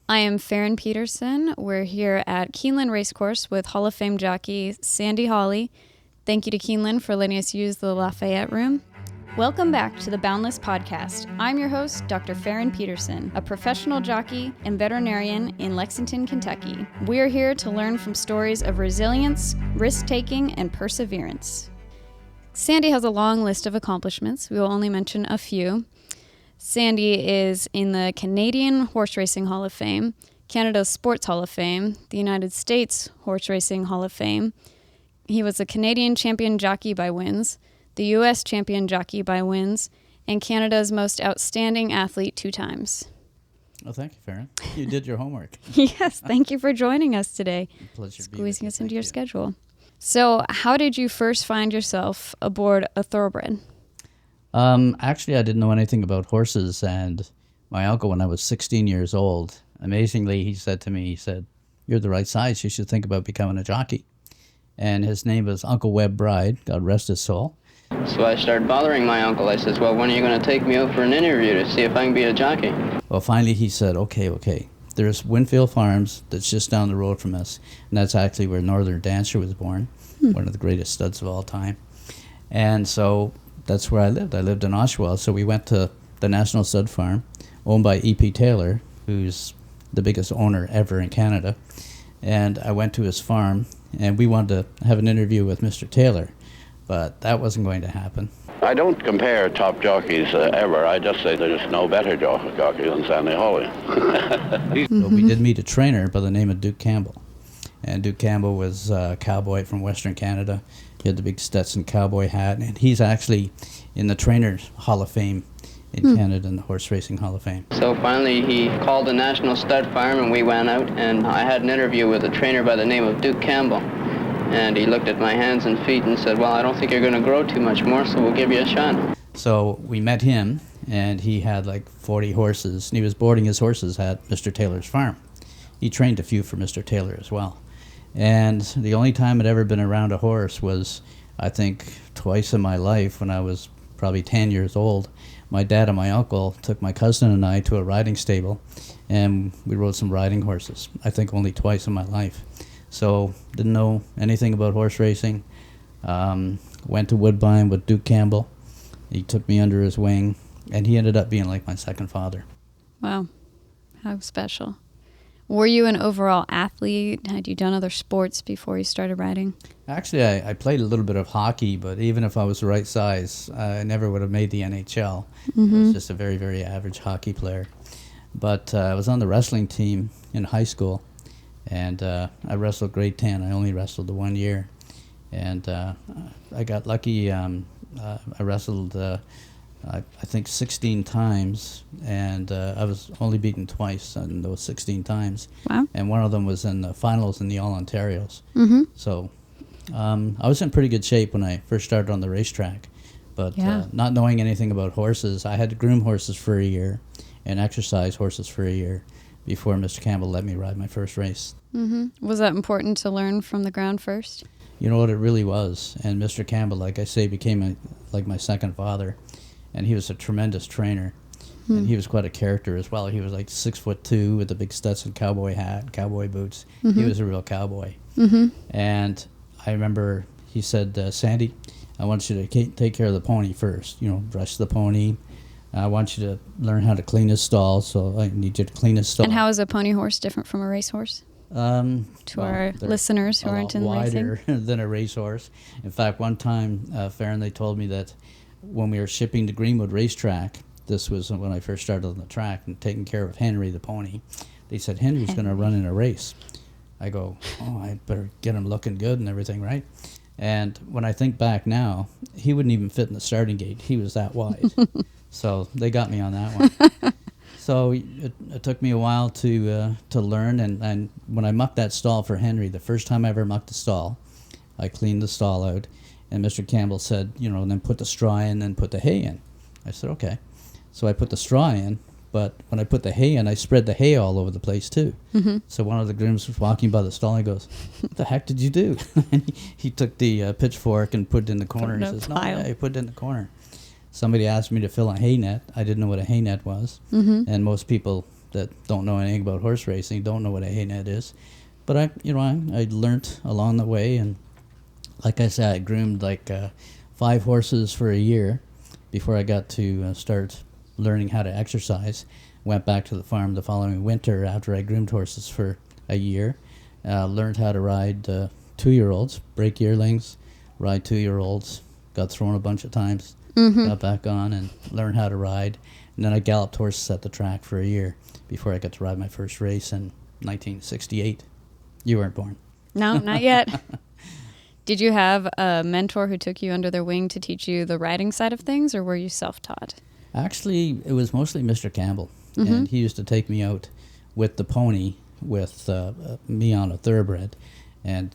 I am Ferrin Peterson. We're here at Keeneland Racecourse with Hall of Fame jockey Sandy Hawley. Thank you to Keeneland for letting us use the Lafayette Room. Welcome back to the Boundless podcast. I'm your host, Dr. Ferrin Peterson, a professional jockey and veterinarian in Lexington, Kentucky. We're here to learn from stories of resilience, risk-taking, and perseverance. Sandy has a long list of accomplishments. We will only mention a few. Sandy is in the Canadian Horse Racing Hall of Fame, Canada's Sports Hall of Fame, the United States Horse Racing Hall of Fame. He was a Canadian champion jockey by wins, the U.S. champion jockey by wins, and Canada's most outstanding athlete 2 times. Oh, thank you, Ferrin. You did your homework. Yes, thank you for joining us today. Pleasure to be Squeezing with us you. into your Thank you. schedule. So, how did you first find yourself aboard a thoroughbred? Actually, I didn't know anything about horses, and my uncle, when I was 16 years old, amazingly, he said to me, "You're the right size. You should think about becoming a jockey." And his name was Uncle Webb Bride, God rest his soul. So I started bothering my uncle. I says, well, when are you going to take me out for an interview to see if I can be a jockey? Well, finally, he said, okay. There's Winfield Farms that's just down the road from us, and that's actually where Northern Dancer was born, one of the greatest studs of all time. And so that's where I lived. I lived in Oshawa, so we went to the National Stud Farm, owned by E.P. Taylor, who's the biggest owner ever in Canada. And I went to his farm, and we wanted to have an interview with Mr. Taylor, but that wasn't going to happen. I don't compare top jockeys ever. I just say there's no better jockey than Sandy Hawley. So we did meet a trainer by the name of Duke Campbell. And Duke Campbell was a cowboy from Western Canada. He had the big Stetson cowboy hat, and he's actually in the Trainers Hall of Fame in Canada and the Horse Racing Hall of Fame. So finally he called the National Stud Farm and we went out and I had an interview with a trainer by the name of Duke Campbell. And he looked at my hands and feet and said, well, I don't think you're going to grow too much more, so we'll give you a shot. So we met him, and he had like 40 horses, and he was boarding his horses at Mr. Taylor's farm. He trained a few for Mr. Taylor as well. And the only time I'd ever been around a horse was, I think, twice in my life when I was probably 10 years old. My dad and my uncle took my cousin and I to a riding stable, and we rode some riding horses, I think only twice in my life. So didn't know anything about horse racing. Went to Woodbine with Duke Campbell. He took me under his wing, and he ended up being like my second father. Wow, how special. Were you an overall athlete? Had you done other sports before you started riding? Actually, I played a little bit of hockey, but even if I was the right size, I never would have made the NHL. I was just a very, very average hockey player. But I was on the wrestling team in high school, and I wrestled grade 10. I only wrestled the 1 year. And I got lucky. I wrestled, I think, 16 times, and I was only beaten twice in those 16 times. Wow. And one of them was in the finals in the All-Ontarios. So I was in pretty good shape when I first started on the racetrack. But not knowing anything about horses, I had to groom horses for a year and exercise horses for a year before Mr. Campbell let me ride my first race. Was that important to learn from the ground first? You know what, it really was. And Mr. Campbell, like I say, became like my second father. And he was a tremendous trainer. And he was quite a character as well. He was like 6'2" with a big Stetson cowboy hat, cowboy boots. He was a real cowboy. And I remember he said, Sandy, I want you to take care of the pony first. You know, brush the pony. I want you to learn how to clean his stall, so I need you to clean his stall. And how is a pony horse different from a racehorse? To our listeners who aren't in racing? Wider than a racehorse. In fact, one time, Ferrin, they told me that when we were shipping to Greenwood Racetrack, this was when I first started on the track and taking care of Henry the pony, they said, Henry's going to run in a race. I go, I better get him looking good and everything, right? And when I think back now, he wouldn't even fit in the starting gate. He was that wide. So they got me on that one. So it took me a while to learn, and when I mucked that stall for Henry, the first time I ever mucked a stall, I cleaned the stall out, and Mr. Campbell said, and then put the straw in, and put the hay in. I said, okay. So I put the straw in, but when I put the hay in, I spread the hay all over the place too. So one of the grooms was walking by the stall, and he goes, what the heck did you do? And he took the pitchfork and put it in the corner. He says, no, I put it in the corner. Somebody asked me to fill a hay net. I didn't know what a hay net was. And most people that don't know anything about horse racing don't know what a hay net is. But I learned along the way, and like I said, I groomed like 5 horses for a year before I got to start learning how to exercise. Went back to the farm the following winter after I groomed horses for a year. Learned how to ride 2-year-olds, break yearlings, ride 2-year-olds. Got thrown a bunch of times, got back on and learned how to ride. And then I galloped horses at the track for a year before I got to ride my first race in 1968. You weren't born. No, not yet. Did you have a mentor who took you under their wing to teach you the riding side of things, or were you self-taught? Actually, it was mostly Mr. Campbell, and he used to take me out with the pony with me on a thoroughbred. And,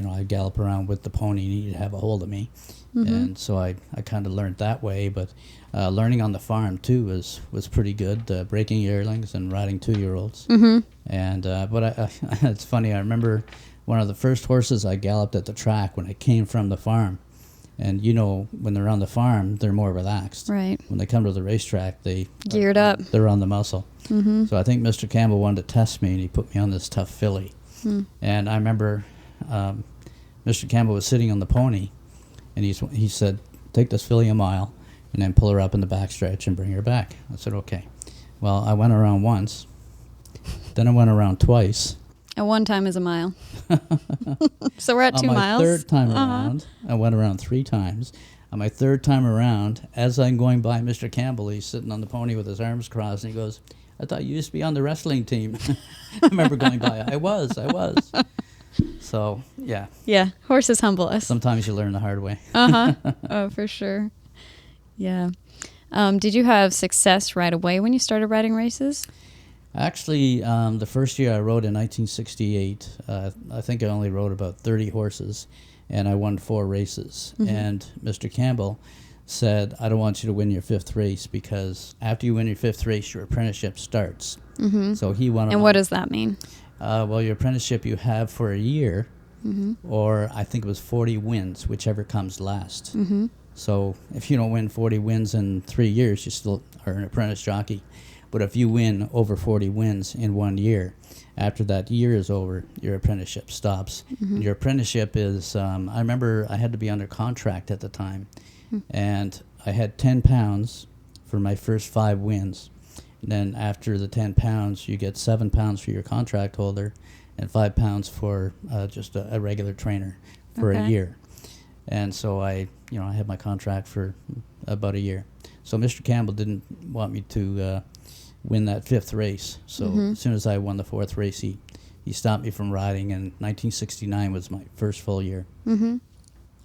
I'd gallop around with the pony, and he'd have a hold of me. And so I kind of learned that way. But learning on the farm, too, was pretty good, breaking yearlings and riding 2-year-olds. And but it's funny, I remember one of the first horses I galloped at the track when I came from the farm. And, when they're on the farm, they're more relaxed. Right. When they come to the racetrack, they... Geared up. They're on the muscle. So I think Mr. Campbell wanted to test me, and he put me on this tough filly. And I remember Mr. Campbell was sitting on the pony, and he said, take this filly a mile, and then pull her up in the backstretch and bring her back. I said, okay. Well, I went around once. Then I went around twice. And 1 time is a mile. So we're at 2 On my miles. third time around, I went around 3 times. On my third time around, as I'm going by Mr. Campbell, he's sitting on the pony with his arms crossed, and he goes, I thought you used to be on the wrestling team. I remember going by. I was. So, yeah. Yeah, horses humble us. Sometimes you learn the hard way. Oh, for sure. Yeah. Did you have success right away when you started riding races? Actually, the first year I rode in 1968, I think I only rode about 30 horses, and I won 4 races. And Mr. Campbell said, I don't want you to win your 5th race, because after you win your 5th race, your apprenticeship starts. So he wanted. And what does that mean? Well, your apprenticeship you have for a year, or I think it was 40 wins, whichever comes last. So if you don't win 40 wins in 3 years, you still are an apprentice jockey. But if you win over 40 wins in 1 year, after that year is over, your apprenticeship stops. Your apprenticeship is, I remember I had to be under contract at the time, and I had 10 pounds for my first 5 wins. And then after the 10 pounds, you get 7 pounds for your contract holder and 5 pounds for just a regular trainer for a year. And so I had my contract for about a year. So Mr. Campbell didn't want me to win that 5th race. So as soon as I won the 4th race, he stopped me from riding, and 1969 was my first full year.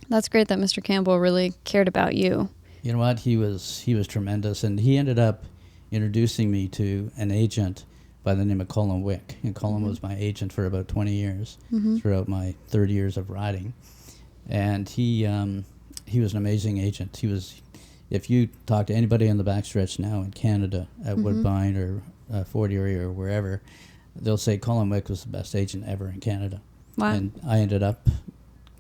That's great that Mr. Campbell really cared about you. You know what? He was tremendous, and he ended up introducing me to an agent by the name of Colin Wick. And Colin was my agent for about 20 years throughout my 30 years of riding. And he was an amazing agent. If you talk to anybody on the backstretch now in Canada, at Woodbine or Fort Erie or wherever, they'll say Colin Wick was the best agent ever in Canada. Wow. And I ended up,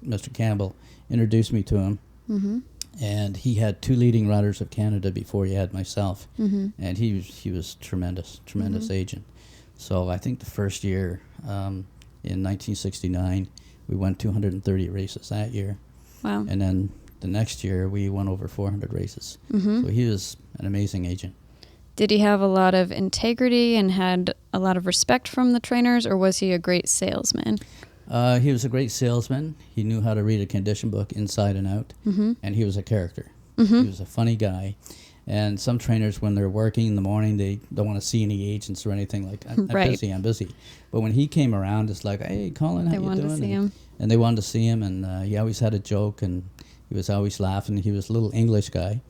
Mr. Campbell introduced me to him, and he had 2 leading riders of Canada before he had myself, and he was tremendous agent. So I think the first year, in 1969, we won 230 races that year. Wow. And then the next year, we won over 400 races. So he was an amazing agent. Did he have a lot of integrity and had a lot of respect from the trainers, or was he a great salesman? He was a great salesman. He knew how to read a condition book inside and out, and he was a character. He was a funny guy. And some trainers, when they're working in the morning, they don't want to see any agents or anything. Like, I'm busy. But when he came around, it's like, hey, Colin, how you doing? They wanted to see him. And they wanted to see him, and he always had a joke, and he was always laughing. He was a little English guy,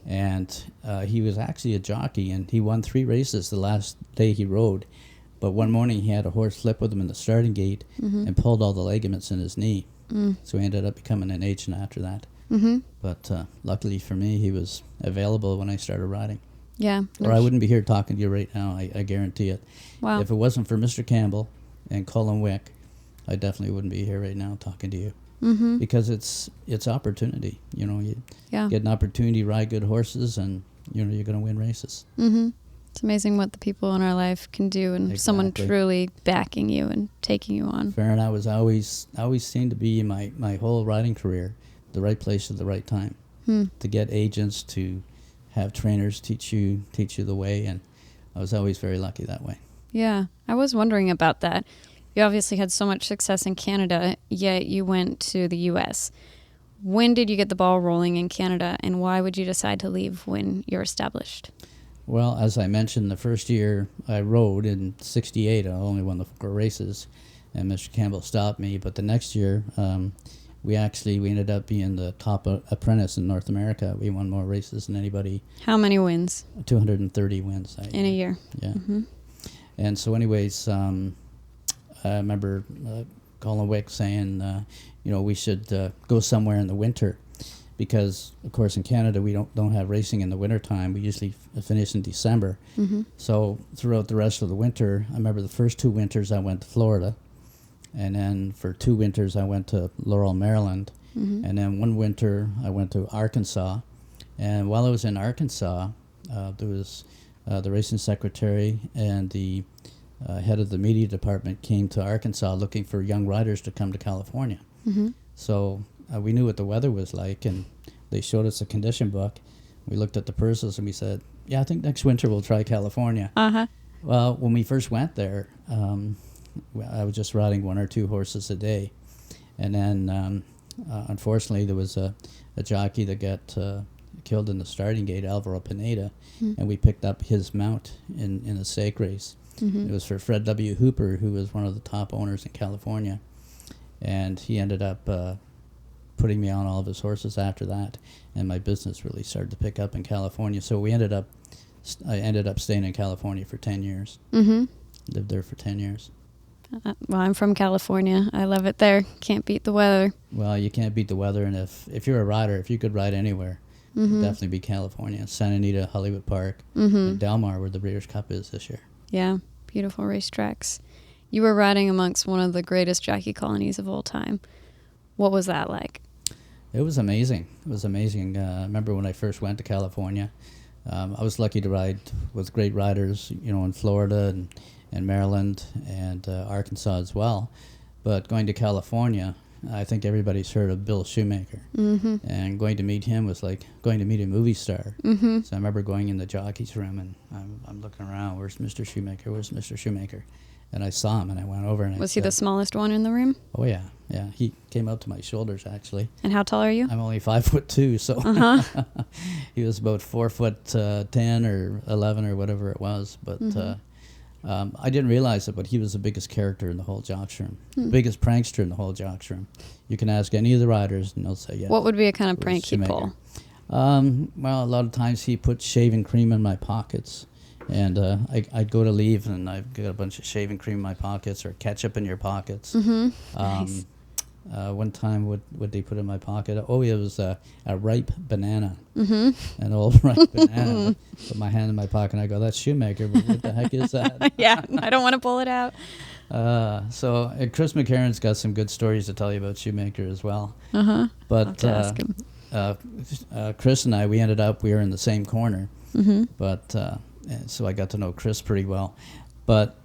and he was actually a jockey, and he won 3 races the last day he rode. But one morning he had a horse slip with him in the starting gate and pulled all the ligaments in his knee. So he ended up becoming an agent after that. But luckily for me, he was available when I started riding. Yeah. Or I wouldn't be here talking to you right now, I guarantee it. Wow. If it wasn't for Mr. Campbell and Colin Wick, I definitely wouldn't be here right now talking to you. Because it's opportunity. You get an opportunity to ride good horses, and you're going to win races. It's amazing what the people in our life can do, and someone truly backing you and taking you on. Ferrin, I always seemed to be in my whole riding career, the right place at the right time. To get agents, to have trainers teach you the way, and I was always very lucky that way. Yeah, I was wondering about that. You obviously had so much success in Canada, yet you went to the U.S. When did you get the ball rolling in Canada, and why would you decide to leave when you're established? Well, as I mentioned, the first year I rode in '68, I only won the 4 races, and Mr. Campbell stopped me. But the next year, we ended up being the top apprentice in North America. We won more races than anybody. How many wins? 230 wins. In a year. Yeah. Mm-hmm. And so anyways, I remember Colin Wick saying, we should go somewhere in the winter. Because, of course, in Canada, we don't have racing in the wintertime. We usually finish in December. Mm-hmm. So throughout the rest of the winter, I remember the first 2 winters I went to Florida. And then for 2 winters, I went to Laurel, Maryland. Mm-hmm. And then 1 winter, I went to Arkansas. And while I was in Arkansas, there was the racing secretary and the head of the media department came to Arkansas looking for young riders to come to California. Mm-hmm. So we knew what the weather was like, and they showed us a condition book. We looked at the purses, and we said, yeah, I think next winter we'll try California. Uh-huh. Well, when we first went there, I was just riding 1 or 2 horses a day. And then, unfortunately, there was a jockey that got killed in the starting gate, Alvaro Pineda, and we picked up his mount in a stake race. Mm-hmm. It was for Fred W. Hooper, who was one of the top owners in California. And he ended up putting me on all of his horses after that, and my business really started to pick up in California. So I ended up staying in California for 10 years. Mm-hmm. Lived there for 10 years. Well, I'm from California. I love it there. Can't beat the weather. Well, you can't beat the weather, and if you're a rider, if you could ride anywhere, it'd definitely be California. Santa Anita, Hollywood Park, and Del Mar, where the Breeders' Cup is this year. Yeah, beautiful racetracks. You were riding amongst one of the greatest jockey colonies of all time. What was that like? It was amazing. I remember when I first went to California, I was lucky to ride with great riders, in Florida and Maryland and Arkansas as well. But going to California, I think everybody's heard of Bill Shoemaker. Mm-hmm. And going to meet him was like going to meet a movie star. Mm-hmm. So I remember going in the jockey's room, and I'm looking around, where's Mr. Shoemaker? Where's Mr. Shoemaker? And I saw him, and I went over, and Was he the smallest one in the room? Oh, yeah. He came up to my shoulders, actually. And how tall are you? I'm only 5'2", so he was about 4'10" or 11 or whatever it was. But I didn't realize it, but he was the biggest character in the whole jocks room, biggest prankster in the whole jocks room. You can ask any of the riders, and they'll say yes. What would be a kind of prank he'd pull? Well, a lot of times he put shaving cream in my pockets. And I'd go to leave, and I've got a bunch of shaving cream in my pockets or ketchup in your pockets. Mm-hmm. Nice. One time, what they put in my pocket? Oh, it was a ripe banana. Mm-hmm. An old ripe banana. Put my hand in my pocket, and I go, that's Shoemaker, but what the heck is that? Yeah, I don't want to pull it out. So Chris McCarron's got some good stories to tell you about Shoemaker as well. Uh-huh. But I'll have to ask him. Chris and we were in the same corner. Mm-hmm. But... and so I got to know Chris pretty well. But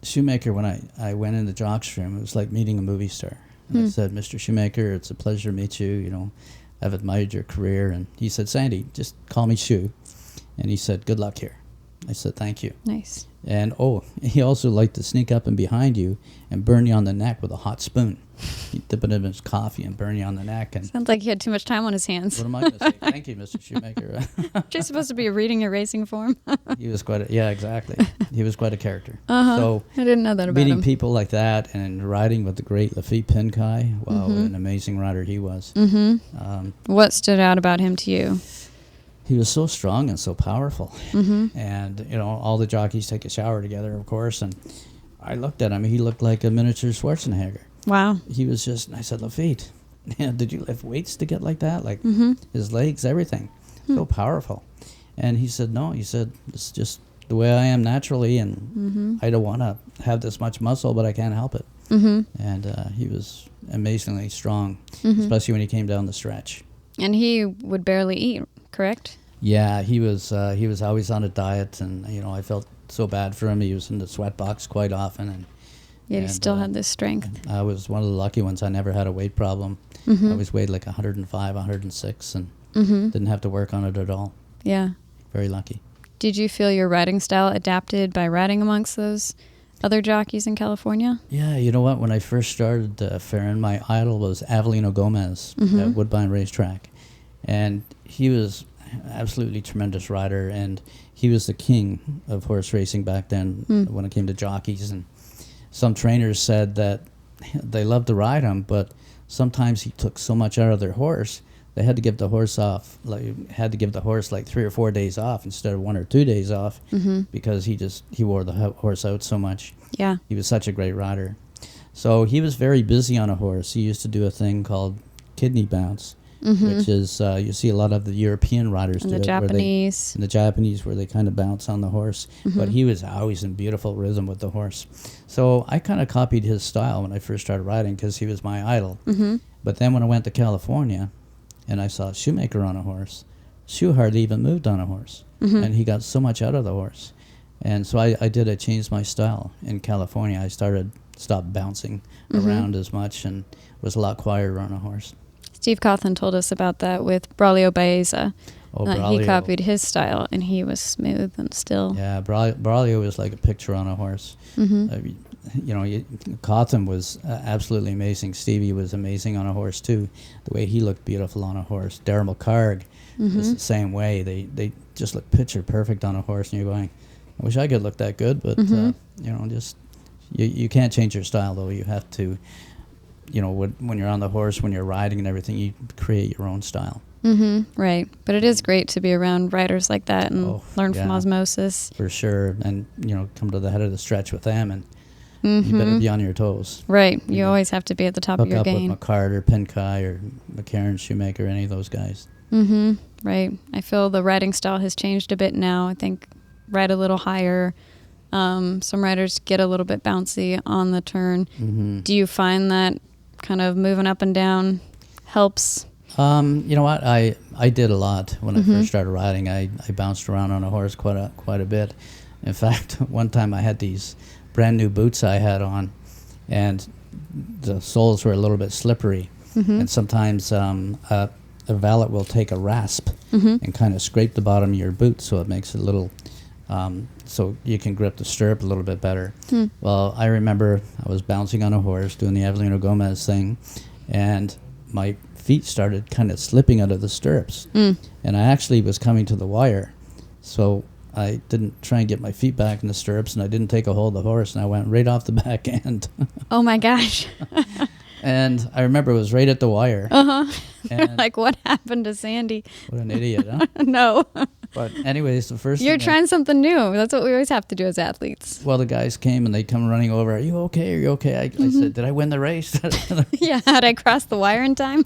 Shoemaker, when I went in the jocks room, it was like meeting a movie star. And I said, Mr. Shoemaker, it's a pleasure to meet you. I've admired your career. And he said, Sandy, just call me Shoe. And he said, good luck here. I said, thank you. Nice. And, he also liked to sneak up and behind you and burn you on the neck with a hot spoon. He'd dip it in his coffee and burn you on the neck. And sounds like he had too much time on his hands. What am I going to say? Thank you, Mr. Shoemaker. Aren't you supposed to be reading your racing form? He was exactly. He was quite a character. Uh-huh. So I didn't know that about him. Meeting people like that and riding with the great Lafitte Pinkai, wow, an amazing rider he was. Mm-hmm. What stood out about him to you? He was so strong and so powerful. Mm-hmm. And, all the jockeys take a shower together, of course. And I looked at him. He looked like a miniature Schwarzenegger. Wow. He was just, I said, Lafitte, did you lift weights to get like that? Like his legs, everything. So powerful. And he said, no. He said, it's just the way I am naturally, and I don't want to have this much muscle, but I can't help it. Mm-hmm. And he was amazingly strong, especially when he came down the stretch. And he would barely eat, correct? Yeah, he was always on a diet, and I felt so bad for him. He was in the sweat box quite often, and Yet he still had this strength. I was one of the lucky ones. I never had a weight problem. I always weighed like 105, 106, and didn't have to work on it at all. Yeah. Very lucky. Did you feel your riding style adapted by riding amongst those other jockeys in California? Yeah, you know what? When I first started Ferrin, my idol was Avelino Gomez at Woodbine Racetrack. And he was absolutely tremendous rider, and he was the king of horse racing back then when it came to jockeys. And some trainers said that they loved to ride him, but sometimes he took so much out of their horse, they had to give the horse like 3 or 4 days off instead of 1 or 2 days off because he wore the horse out so much. Yeah. He was such a great rider. So he was very busy on a horse. He used to do a thing called kidney bounce, which is, you see a lot of the European riders And do the it. Japanese. And the Japanese, where they kind of bounce on the horse. But he was always in beautiful rhythm with the horse. So I kind of copied his style when I first started riding because he was my idol. But then when I went to California and I saw Shoemaker on a horse, Shoe hardly even moved on a horse. And he got so much out of the horse. And so I changed my style in California. I stopped bouncing around as much and was a lot quieter on a horse. Steve Cawthon told us about that with Braulio Baeza. Oh, He Braulio. copied his style, and he was smooth and still. Yeah, Braulio was like a picture on a horse. Cawthon was absolutely amazing. Stevie was amazing on a horse too. The way he looked beautiful on a horse. Darryl McCarg was the same way. They just look picture perfect on a horse, and you're going, I wish I could look that good, but you can't change your style though. You have to, when you're on the horse, when you're riding and everything, you create your own style. Right. But it is great to be around riders like that and learn from osmosis. For sure. And, come to the head of the stretch with them, and you better be on your toes. Right. You always have to be at the top of your game. Hook up with McCart or Pinkai or McCarran, Shoemaker, any of those guys. Right. I feel the riding style has changed a bit now. I think ride a little higher. Some riders get a little bit bouncy on the turn. Do you find that kind of moving up and down helps? You know what? I did a lot when I first started riding. I bounced around on a horse quite a bit. In fact, one time I had these brand new boots I had on, and the soles were a little bit slippery. And sometimes a valet will take a rasp and kind of scrape the bottom of your boot so it makes it a little, so you can grip the stirrup a little bit better. Well, I remember I was bouncing on a horse doing the Avelino Gomez thing, and my feet started kind of slipping out of the stirrups. And I actually was coming to the wire, so I didn't try and get my feet back in the stirrups, and I didn't take a hold of the horse, and I went right off the back end. Oh my gosh. And I remember it was right at the wire. And Like, what happened to Sandy? what an idiot, huh? No. But anyways, the first You're thing trying something new. That's what we always have to do as athletes. well, the guys came and they come running over. Are you okay? Are you okay? I said, did I win the race? Yeah. Had I crossed the wire in time?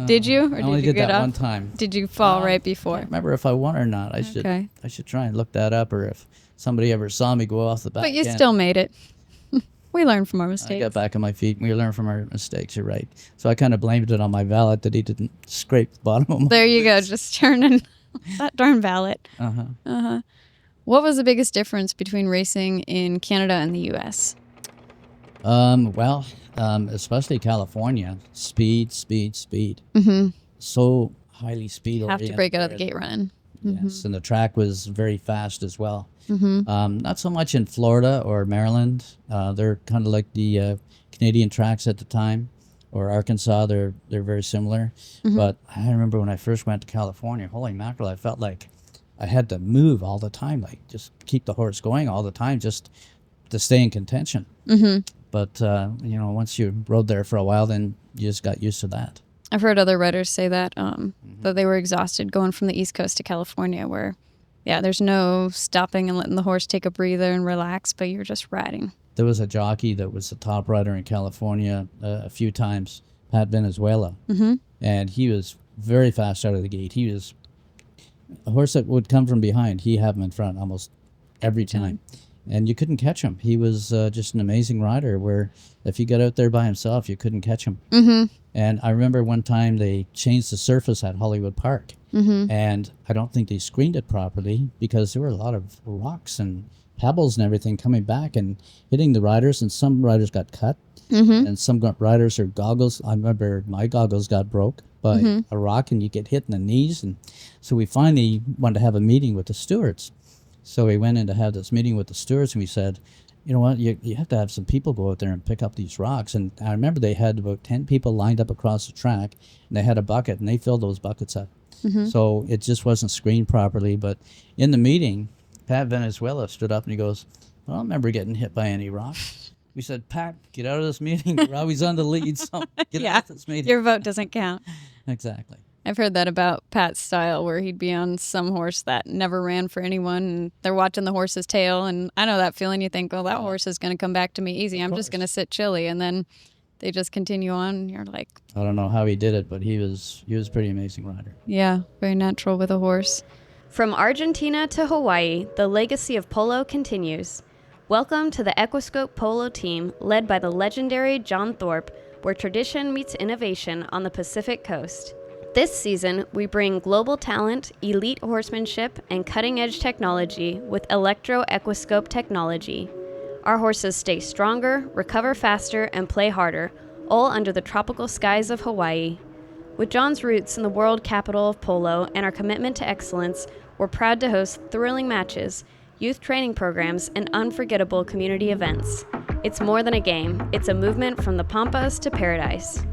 Did you? Or I only did you did get that up? one time. Did you fall right I before? can't remember if I won or not. I should try and look that up, or if somebody ever saw me go off the back But you end. still made it. We learn from our I mistakes. got back on my feet. We learn from our mistakes. You're right. So I kind of blamed it on my valet that he didn't scrape the bottom of my There you go. Just turning that darn valet. What was the biggest difference between racing in Canada and the U.S.? Especially California, speed. So highly speed Have oriented. to break out of the gate running. Yes, and the track was very fast as well. Not so much in Florida or Maryland. They're kind of like the Canadian tracks at the time, or Arkansas. They're very similar. But I remember when I first went to California, holy mackerel, I felt like I had to move all the time, like just keep the horse going all the time, just to stay in contention. But once you rode there for a while, then you just got used to that. I've heard other riders say that that they were exhausted going from the East Coast to California, where, there's no stopping and letting the horse take a breather and relax, but you're just riding. There was a jockey that was the top rider in California a few times, Pat Venezuela, and he was very fast out of the gate. He was a horse that would come from behind. He'd have him in front almost every time. and you couldn't catch him. He was just an amazing rider where if he got out there by himself, you couldn't catch him. And I remember one time they changed the surface at Hollywood Park, and I don't think they screened it properly because there were a lot of rocks and pebbles and everything coming back and hitting the riders, and some riders got cut, and some riders their goggles. I remember my goggles got broke by a rock, and you get hit in the knees. And so we finally wanted to have a meeting with the stewards. So we went in to have this meeting with the stewards, and we said, you know what, you have to have some people go out there and pick up these rocks. And I remember they had about 10 people lined up across the track, and they had a bucket, and they filled those buckets up. So it just wasn't screened properly. But in the meeting, Pat Venezuela stood up and he goes, well, I don't remember getting hit by any rocks. We said, Pat, get out of this meeting. We're always on the lead, so get out of this meeting. Your vote doesn't count. Exactly. I've heard that about Pat's style, where he'd be on some horse that never ran for anyone, and they're watching the horse's tail, and I know that feeling. You think, well, that horse is going to come back to me easy. I'm just going to sit chilly, and then they just continue on, and you're like... I don't know how he did it, but he was a pretty amazing rider. Yeah, very natural with a horse. From Argentina to Hawaii, the legacy of polo continues. Welcome to the Equiscope Polo team, led by the legendary John Thorpe, where tradition meets innovation on the Pacific Coast. This season, we bring global talent, elite horsemanship, and cutting-edge technology with electro-equiscope technology. Our horses stay stronger, recover faster, and play harder, all under the tropical skies of Hawaii. With John's roots in the world capital of polo and our commitment to excellence, we're proud to host thrilling matches, youth training programs, and unforgettable community events. It's more than a game, it's a movement from the Pampas to paradise.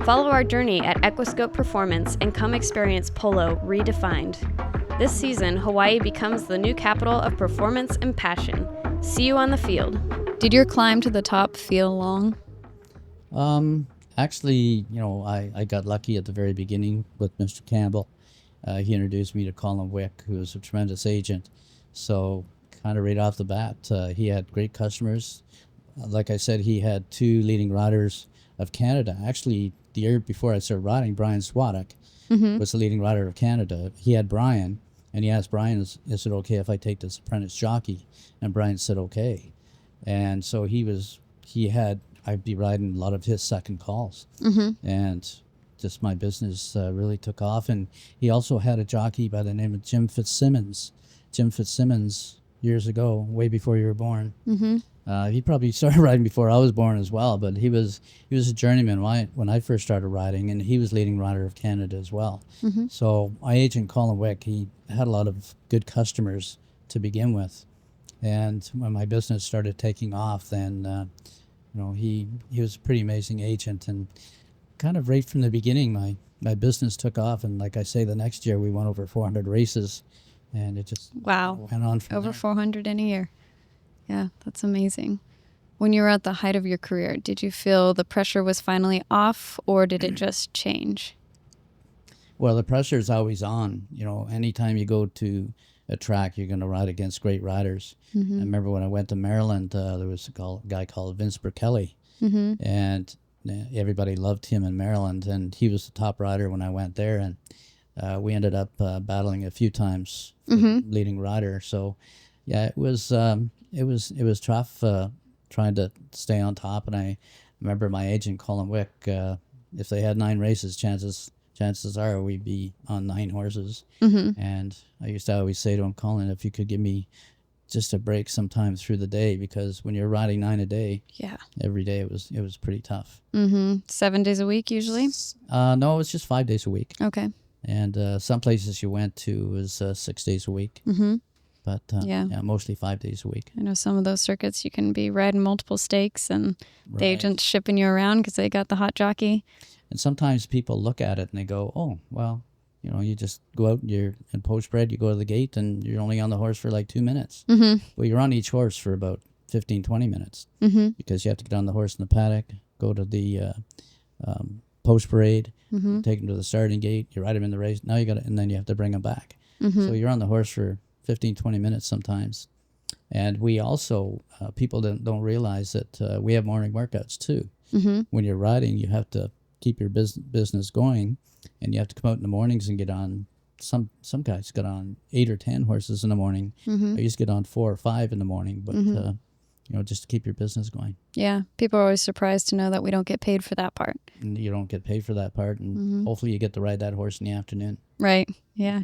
Follow our journey at Equiscope Performance and come experience polo redefined. This season, Hawaii becomes the new capital of performance and passion. See you on the field. Did your climb to the top feel long? Actually, I got lucky at the very beginning with Mr. Campbell. He introduced me to Colin Wick, who was a tremendous agent. So kind of right off the bat, he had great customers. Like I said, he had 2 leading riders of Canada. Actually, the year before I started riding, Brian Swadek was the leading rider of Canada. He had Brian, and he asked Brian, is it okay if I take this apprentice jockey? And Brian said, okay. And so I'd be riding a lot of his second calls. And just my business really took off. And he also had a jockey by the name of Jim Fitzsimmons. Jim Fitzsimmons, years ago, way before you were born. He probably started riding before I was born as well, but he was a journeyman when I first started riding, and he was leading rider of Canada as well. So my agent, Colin Wick, he had a lot of good customers to begin with. And when my business started taking off, then, he was a pretty amazing agent. And kind of right from the beginning, my business took off. And like I say, the next year we won over 400 races, and it just went on from Over there. 400 in a year. Yeah, that's amazing. When you were at the height of your career, did you feel the pressure was finally off, or did it just change? Well, the pressure is always on. Anytime you go to a track, you're going to ride against great riders. I remember when I went to Maryland, there was a guy called Vince Berkeley, and everybody loved him in Maryland, and he was the top rider when I went there, and we ended up battling a few times for leading rider. So, yeah, it was tough trying to stay on top. And I remember my agent, Colin Wick, if they had 9 races, chances are we'd be on 9 horses. And I used to always say to him, Colin, if you could give me just a break sometime through the day, because when you're riding 9 a day, every day it was pretty tough. 7 days a week usually? No, it was just 5 days a week. Okay. And some places you went to was 6 days a week. But mostly 5 days a week. I know some of those circuits you can be riding multiple stakes, and the agent's shipping you around because they got the hot jockey. And sometimes people look at it and they go, oh, well, you just go out and you're in post-bred, you go to the gate and you're only on the horse for like 2 minutes. Well, you're on each horse for about 15, 20 minutes because you have to get on the horse in the paddock, go to the post-parade, take them to the starting gate, you ride them in the race, and then you have to bring them back. So you're on the horse for 15, 20 minutes sometimes. And we also, people don't realize that we have morning workouts too. When you're riding, you have to keep your business going, and you have to come out in the mornings and get on some guys got on 8 or 10 horses in the morning. I used to get on 4 or 5 in the morning, but just to keep your business going. Yeah, people are always surprised to know that we don't get paid for that part. And you don't get paid for that part, and hopefully you get to ride that horse in the afternoon. Right. Yeah.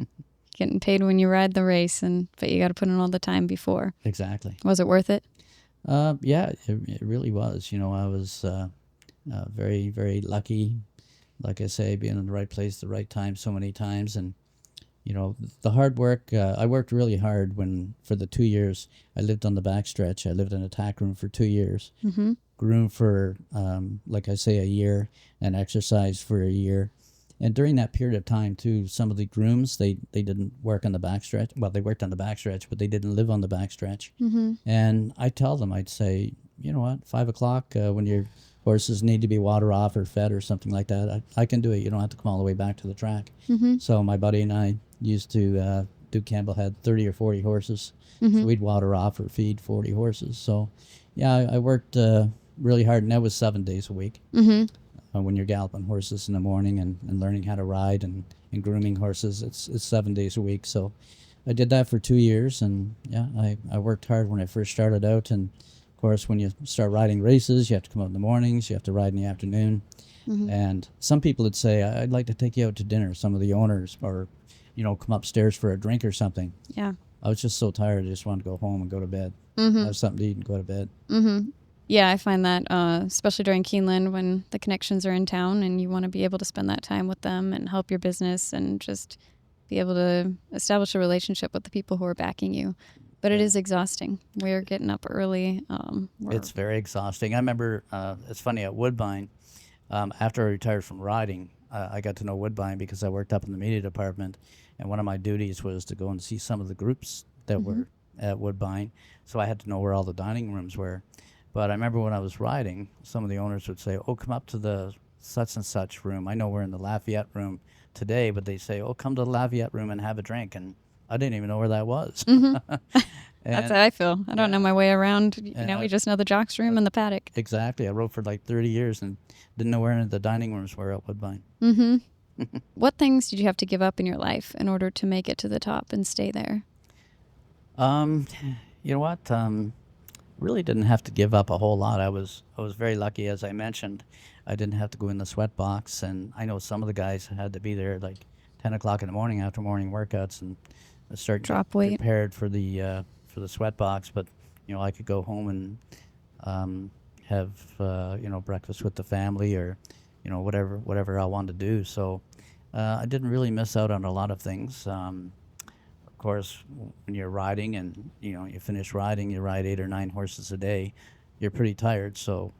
Getting paid when you ride the race, but you got to put in all the time before. Exactly. Was it worth it? Yeah, it really was. I was very, very lucky, like I say, being in the right place at the right time so many times. And, the hard work, I worked really hard for the 2 years I lived on the backstretch. I lived in a tack room for 2 years, groomed for, like I say, a year, and exercised for a year. And during that period of time, too, some of the grooms, they didn't work on the backstretch. Well, they worked on the backstretch, but they didn't live on the backstretch. And I'd tell them, I'd say, you know what, 5 o'clock, when your horses need to be water off or fed or something like that, I can do it. You don't have to come all the way back to the track. So my buddy and I used to, Duke Campbell had 30 or 40 horses. So we'd water off or feed 40 horses. So, yeah, I worked really hard, and that was 7 days a week. When you're galloping horses in the morning and learning how to ride and grooming horses, it's 7 days a week. So I did that for 2 years, and yeah, I worked hard when I first started out. And of course, when you start riding races, you have to come out in the mornings, you have to ride in the afternoon. And some people would say, I'd like to take you out to dinner, some of the owners, or come upstairs for a drink or something. Yeah. I was just so tired, I just wanted to go home and go to bed. Have something to eat and go to bed. Yeah, I find that, especially during Keeneland, when the connections are in town and you want to be able to spend that time with them and help your business and just be able to establish a relationship with the people who are backing you. But it is exhausting. We're getting up early. It's very exhausting. I remember, it's funny, at Woodbine, after I retired from riding, I got to know Woodbine because I worked up in the media department, and one of my duties was to go and see some of the groups that were at Woodbine, so I had to know where all the dining rooms were. But I remember when I was riding, some of the owners would say, come up to the such and such room. I know we're in the Lafayette room today, but they say, come to the Lafayette room and have a drink. And I didn't even know where that was. That's how I feel. I don't know my way around. We just know the jocks room and the paddock. Exactly. I rode for like 30 years and didn't know where the dining rooms were at Woodbine. What things did you have to give up in your life in order to make it to the top and stay there? You know what? Really didn't have to give up a whole lot. I was very lucky, as I mentioned. I didn't have to go in the sweat box, and I know some of the guys had to be there like 10 o'clock in the morning after morning workouts and start drop weight, prepared for the sweat box. But I could go home and have breakfast with the family, or whatever I wanted to do. So I didn't really miss out on a lot of things. Of course, when you're riding and you finish riding, you ride 8 or 9 horses a day, you're pretty tired. So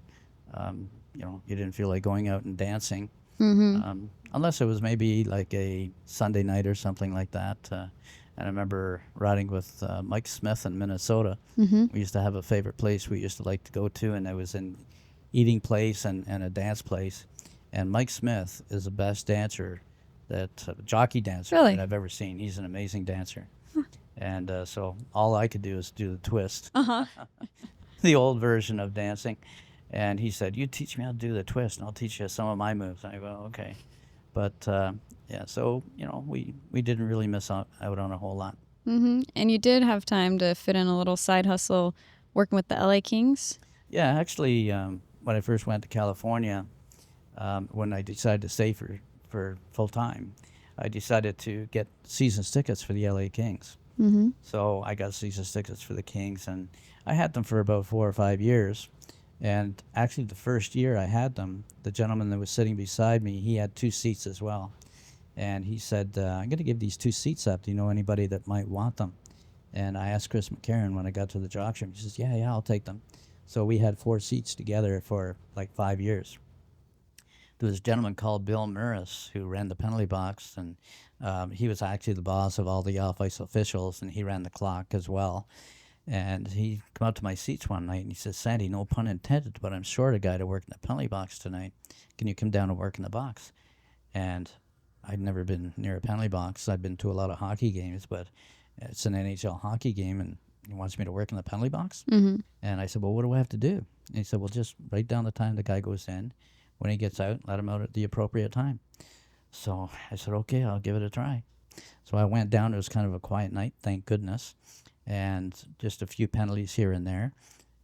you didn't feel like going out and dancing, unless it was maybe like a Sunday night or something like that. And I remember riding with Mike Smith in Minnesota. We used to have a favorite place we used to like to go to, and it was an eating place and a dance place. And Mike Smith is the best dancer, jockey dancer that I've ever seen. He's an amazing dancer. And so all I could do is do the twist, the old version of dancing. And he said, you teach me how to do the twist, and I'll teach you some of my moves. I go, okay. But, so, we didn't really miss out on a whole lot. And you did have time to fit in a little side hustle working with the LA Kings? Yeah, actually, when I first went to California, when I decided to stay for full time, I decided to get season tickets for the LA Kings. So I got season tickets for the Kings, and I had them for about 4 or 5 years. And actually, the first year I had them, the gentleman that was sitting beside me, he had 2 seats as well. And he said, I'm going to give these 2 seats up. Do you know anybody that might want them? And I asked Chris McCarron when I got to the jock room. He says, yeah, I'll take them. So we had 4 seats together for like 5 years. There was a gentleman called Bill Murris who ran the penalty box, and he was actually the boss of all the off-ice officials, and he ran the clock as well. And he come up to my seats one night, and he says, Sandy, no pun intended, but I'm short a guy to work in the penalty box tonight. Can you come down and work in the box? And I'd never been near a penalty box. I'd been to a lot of hockey games, but it's an NHL hockey game, and he wants me to work in the penalty box? And I said, well, what do I have to do? And he said, well, just write down the time the guy goes in. When he gets out, let him out at the appropriate time. So I said, okay, I'll give it a try. So I went down. It was kind of a quiet night, thank goodness, and just a few penalties here and there,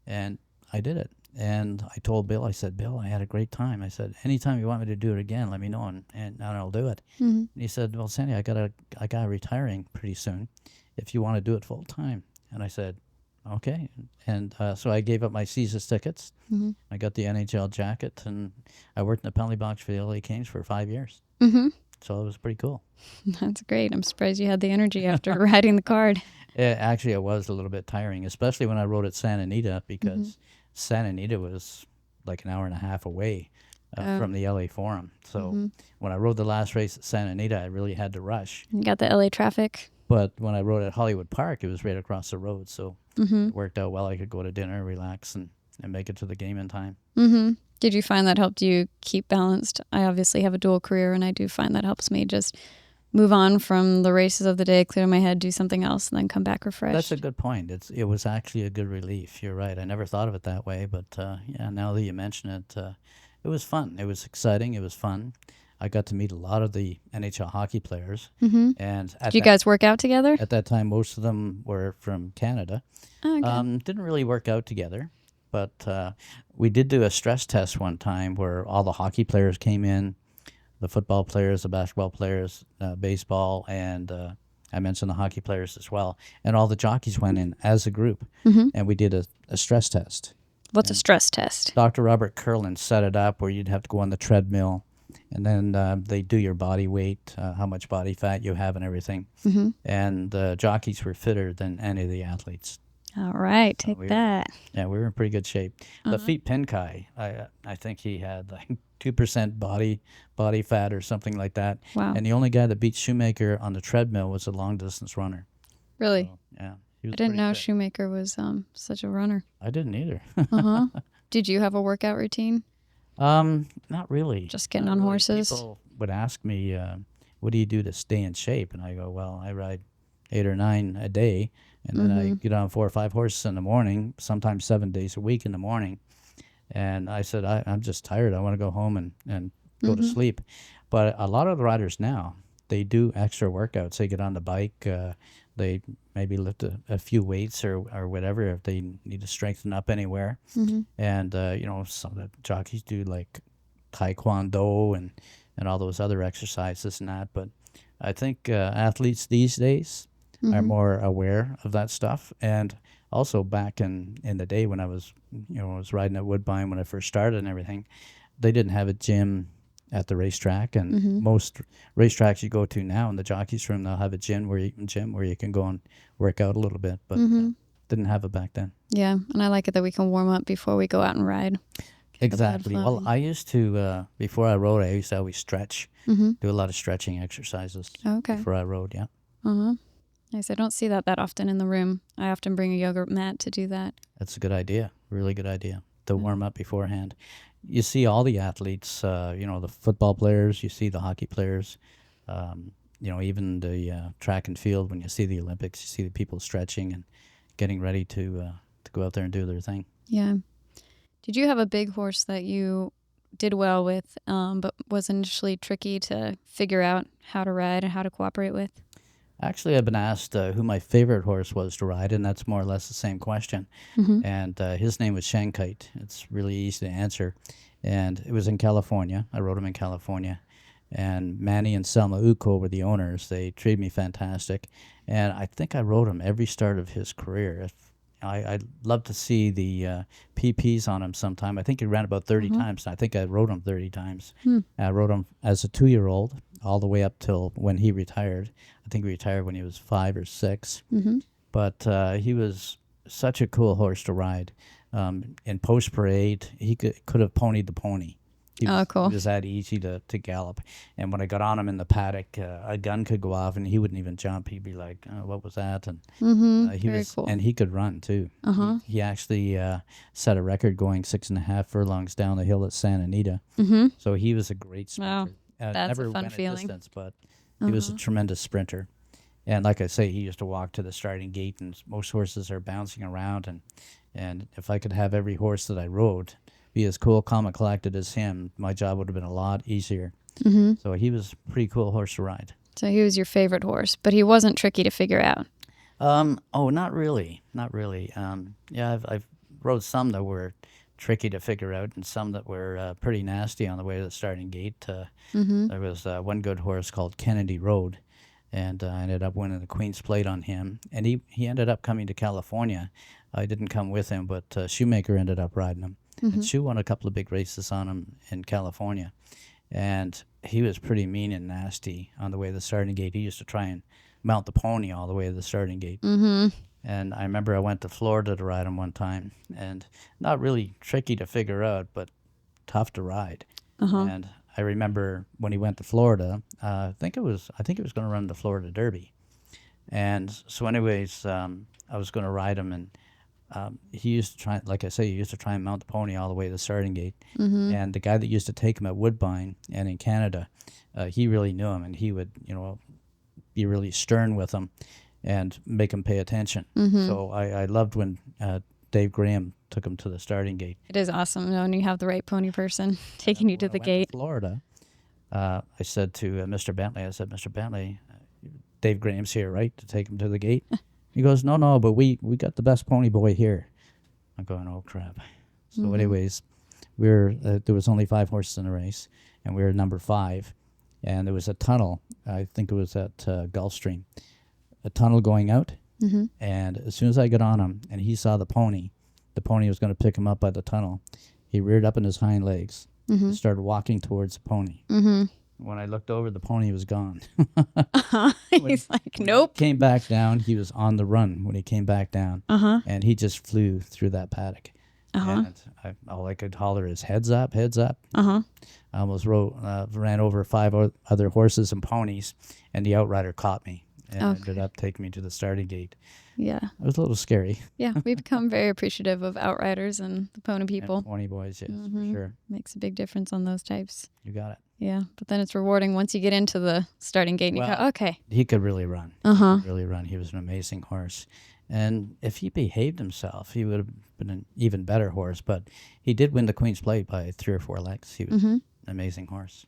and I did it. And I told Bill, I said, Bill, I had a great time. I said, anytime you want me to do it again, let me know, and I'll do it. Mm-hmm. And he said, well, Sandy, I got retiring pretty soon. If you want to do it full time. And I said, okay. And so I gave up my Caesars tickets. Mm-hmm. I got the NHL jacket, and I worked in the penalty box for the LA Kings for 5 years. Mm-hmm. So it was pretty cool. That's great. I'm surprised you had the energy after riding the card. Actually, it was a little bit tiring, especially when I rode at Santa Anita, because Santa Anita was like an hour and a half away from the LA Forum. So when I rode the last race at Santa Anita, I really had to rush. You got the LA traffic. But when I rode at Hollywood Park, it was right across the road. So Mm-hmm. it worked out well. I could go to dinner, relax, and make it to the game in time. Mm-hmm. Did you find that helped you keep balanced? I obviously have a dual career, and I do find that helps me just move on from the races of the day, clear my head, do something else, and then come back refreshed. That's a good point. It was actually a good relief. You're right. I never thought of it that way, but yeah, now that you mention it, it was fun. It was exciting. It was fun. I got to meet a lot of the NHL hockey players. Mm-hmm. And Did you guys work out together? At that time, most of them were from Canada. Oh, okay. Didn't really work out together, but we did do a stress test one time where all the hockey players came in, the football players, the basketball players, baseball, and I mentioned the hockey players as well. And all the jockeys went in as a group, and we did a stress test. What's a stress test? Dr. Robert Curlin set it up where you'd have to go on the treadmill, and then they do your body weight, how much body fat you have and everything. Mm-hmm. And the jockeys were fitter than any of the athletes. All right, take that. Yeah, we were in pretty good shape. Lafitte Pinkai, I think he had like 2% body fat or something like that. Wow. And the only guy that beat Shoemaker on the treadmill was a long-distance runner. Really? So, yeah. He was I didn't pretty know fit. Shoemaker was such a runner. I didn't either. Uh-huh. Did you have a workout routine? Not really. Just getting Not on really. horses? People would ask me, what do you do to stay in shape? And I go, well, I ride 8 or 9 a day, and then I get on 4 or 5 horses in the morning, sometimes 7 days a week in the morning. And I said, I'm just tired. I want to go home and go to sleep. But a lot of the riders now, they do extra workouts. They get on the bike. They maybe lift a few weights or whatever if they need to strengthen up anywhere. And, some of the jockeys do like taekwondo and all those other exercises and that. But I think athletes these days are more aware of that stuff. And also back in the day when I was riding at Woodbine when I first started and everything, they didn't have a gym at the racetrack, and most racetracks you go to now in the jockey's room, they'll have a gym where you can go and work out a little bit, but didn't have it back then. Yeah, and I like it that we can warm up before we go out and ride. Exactly. Well, I used to, before I rode, I used to always stretch, do a lot of stretching exercises before I rode, yeah. Uh-huh. Nice. I don't see that often in the room. I often bring a yoga mat to do that. That's a good idea. Really good idea to warm up beforehand. You see all the athletes, the football players, you see the hockey players, even the track and field. When you see the Olympics, you see the people stretching and getting ready to go out there and do their thing. Yeah. Did you have a big horse that you did well with, but was initially tricky to figure out how to ride and how to cooperate with? Actually, I've been asked who my favorite horse was to ride, and that's more or less the same question. And his name was Shankite. It's really easy to answer. And it was in California. I rode him in California. And Manny and Selma Uko were the owners. They treated me fantastic. And I think I rode him every start of his career. I'd love to see the PPs on him sometime. I think he ran about 30 times. And I think I rode him 30 times. I rode him as a 2-year-old all the way up till when he retired. I think he retired when he was 5 or 6. But he was such a cool horse to ride. In post parade, he could have ponied the pony. Cool. He was that easy to gallop. And when I got on him in the paddock, a gun could go off and he wouldn't even jump. He'd be like, what was that? And Very cool. And he could run too. He actually set a record going 6.5 furlongs down the hill at Santa Anita. So he was a great sprinter. Wow. That's never a fun went feeling. Distance, but he was a tremendous sprinter. And like I say, he used to walk to the starting gate, and most horses are bouncing around. And if I could have every horse that I rode be as cool, calm, and collected as him, my job would have been a lot easier. So he was a pretty cool horse to ride. So he was your favorite horse, but he wasn't tricky to figure out. Oh, not really. Not really. Yeah, I've rode some that were tricky to figure out and some that were pretty nasty on the way to the starting gate. There was one good horse called Kennedy Road, and I ended up winning the Queen's Plate on him. And he ended up coming to California. I didn't come with him, but Shoemaker ended up riding him. And Shoe won a couple of big races on him in California. And he was pretty mean and nasty on the way to the starting gate. He used to try and mount the pony all the way to the starting gate. And I remember I went to Florida to ride him one time, and not really tricky to figure out, but tough to ride. And I remember when he went to Florida, I think he was going to run the Florida Derby. And so anyways, I was going to ride him, and he used to try, like I say, he used to try and mount the pony all the way to the starting gate. And the guy that used to take him at Woodbine and in Canada, he really knew him, and he would, be really stern with him and make him pay attention. So I loved when Dave Graham took him to the starting gate. It is awesome when you have the right pony person taking you to the gate. To Florida, I said to Mr. Bentley, Mr. Bentley, Dave Graham's here, right, to take him to the gate? He goes, no, but we got the best pony boy here. I'm going, oh, crap. So anyways, there was only 5 horses in the race, and we were number 5. And there was a tunnel, I think it was at Gulfstream, a tunnel going out. And as soon as I got on him and he saw the pony was going to pick him up by the tunnel, he reared up on his hind legs and started walking towards the pony. When I looked over, the pony was gone. He's like, nope. He came back down. He was on the run when he came back down. And he just flew through that paddock. And all I could holler is, heads up, heads up. I almost ran over 5 other horses and ponies, and the outrider caught me and ended up taking me to the starting gate. Yeah. It was a little scary. Yeah, we become very appreciative of outriders and the pony people. And pony boys, yes, for sure. Makes a big difference on those types. You got it. Yeah, but then it's rewarding once you get into the starting gate and you go, okay. He could really run. He could really run. He was an amazing horse. And if he behaved himself, he would have been an even better horse. But he did win the Queen's Plate by 3 or 4 lengths. He was an amazing horse.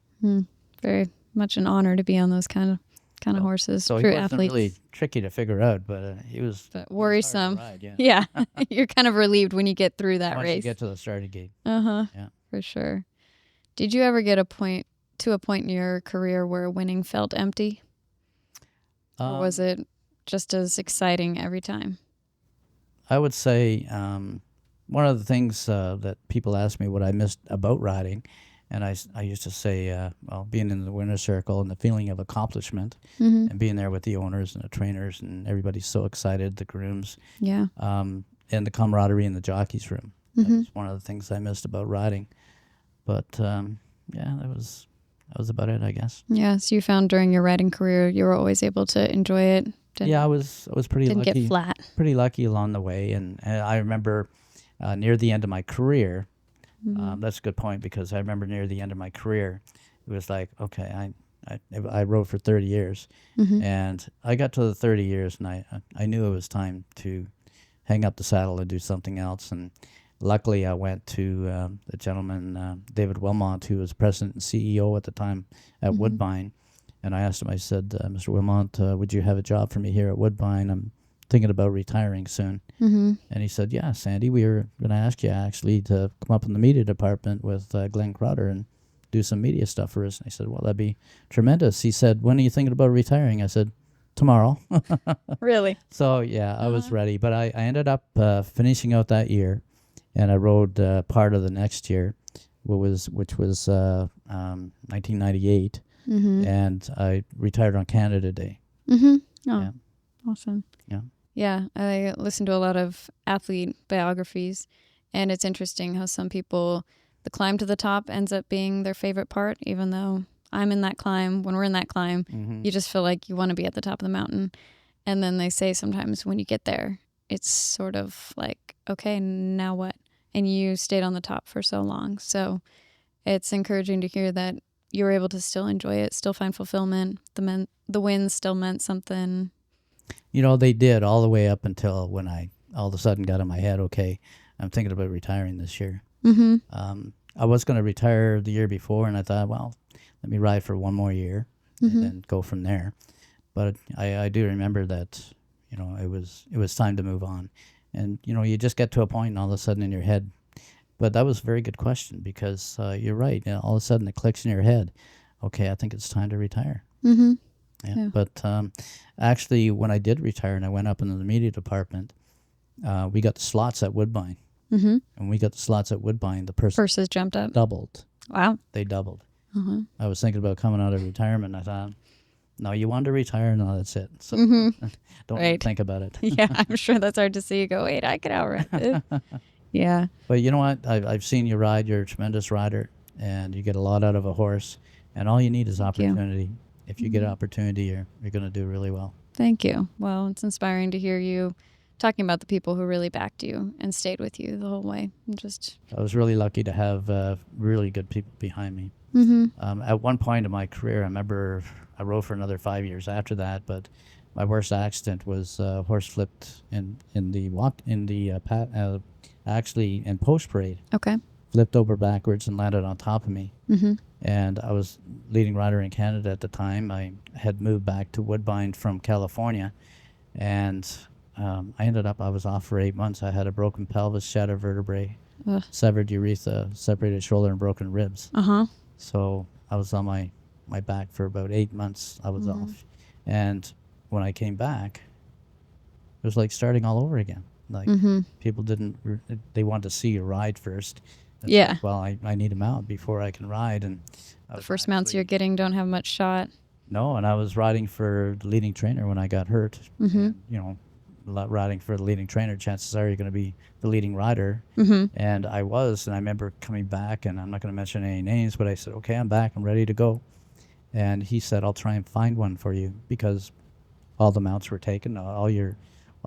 Very much an honor to be on those kind of horses. So true he wasn't athletes. really tricky to figure out, but he was worrisome. Hard to ride, Yeah, you're kind of relieved when you get through that Once race. you get to the starting gate. Yeah, for sure. Did you ever get to a point in your career where winning felt empty? Or was it just as exciting every time? I would say one of the things that people ask me what I missed about riding, and I used to say, being in the winner's circle and the feeling of accomplishment and being there with the owners and the trainers and everybody's so excited, the grooms, and the camaraderie in the jockey's room. That was one of the things I missed about riding. But, that was about it, I guess. Yeah, so you found during your riding career you were always able to enjoy it? I was pretty lucky. Didn't get flat. Pretty lucky along the way. And I remember near the end of my career, that's a good point, because I remember near the end of my career, it was like, okay, I rode for 30 years. And I got to the 30 years, and I knew it was time to hang up the saddle and do something else. And luckily, I went to the gentleman, David Wilmot, who was president and CEO at the time at Woodbine. And I asked him, I said, Mr. Wilmot, would you have a job for me here at Woodbine? I'm thinking about retiring soon. And he said, yeah, Sandy, we were going to ask you actually to come up in the media department with Glenn Crowder and do some media stuff for us. And I said, well, that'd be tremendous. He said, when are you thinking about retiring? I said, tomorrow. Really? So, yeah, I was ready. But I ended up finishing out that year, and I rode part of the next year, which was 1998. And I retired on Canada Day. Oh, yeah. Awesome. Yeah. Yeah, I listen to a lot of athlete biographies, and it's interesting how some people, the climb to the top ends up being their favorite part, even though I'm in that climb. When we're in that climb, you just feel like you want to be at the top of the mountain. And then they say sometimes when you get there, it's sort of like, okay, now what? And you stayed on the top for so long. So it's encouraging to hear that you were able to still enjoy it, still find fulfillment. The wins still meant something. They did all the way up until when I all of a sudden got in my head, okay, I'm thinking about retiring this year. I was going to retire the year before, and I thought, well, let me ride for one more year. and then go from there. But I do remember that, it was time to move on. And, you just get to a point and all of a sudden in your head. But that was a very good question because you're right. All of a sudden it clicks in your head. Okay, I think it's time to retire. Mm-hmm. Yeah. But actually, when I did retire and I went up into the media department, we got the slots at Woodbine. Mm-hmm. And we got the slots at Woodbine. The purses jumped up. Doubled. Wow. They doubled. Uh-huh. I was thinking about coming out of retirement. I thought, no, you want to retire? No, that's it. So don't think about it. Yeah, I'm sure that's hard to see. You go, wait, I could outrun it. Yeah. But you know what? I've seen you ride. You're a tremendous rider, and you get a lot out of a horse. And all you need is opportunity. If you get opportunity, you're going to do really well. Thank you. Well, it's inspiring to hear you talking about the people who really backed you and stayed with you the whole way. I was really lucky to have really good people behind me. Mm-hmm. At one point in my career, I remember I rode for another 5 years after that, but my worst accident was horse flipped in post parade. Okay. Flipped over backwards and landed on top of me. Mm-hmm. And I was leading rider in Canada at the time. I had moved back to Woodbine from California, and I was off for 8 months. I had a broken pelvis, shattered vertebrae, severed urethra, separated shoulder, and broken ribs. Uh-huh. So I was on my back for about 8 months. I was off. And when I came back, it was like starting all over again. Like people they wanted to see you ride first. Yeah. Well, I need a mount before I can ride. And the first mounts you're getting don't have much shot. No, and I was riding for the leading trainer when I got hurt. And, riding for the leading trainer, chances are you're going to be the leading rider. And I was, and I remember coming back, and I'm not going to mention any names, but I said, okay, I'm back, I'm ready to go. And he said, I'll try and find one for you because all the mounts were taken, all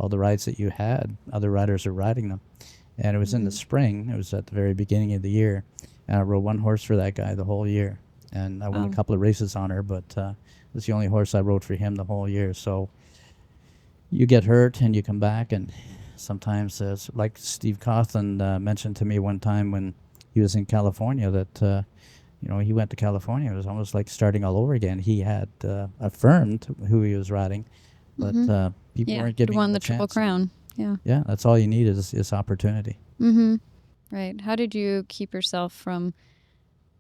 the rides that you had, other riders are riding them. And it was in the spring, it was at the very beginning of the year, and I rode one horse for that guy the whole year. And I won a couple of races on her, but it was the only horse I rode for him the whole year. So you get hurt and you come back, and sometimes, like Steve Coughlin mentioned to me one time when he was in California, that he went to California. It was almost like starting all over again. He had affirmed who he was riding, but people weren't giving him won the Triple chance. Crown. Yeah. Yeah, that's all you need is opportunity. Mm-hmm. Right. How did you keep yourself from,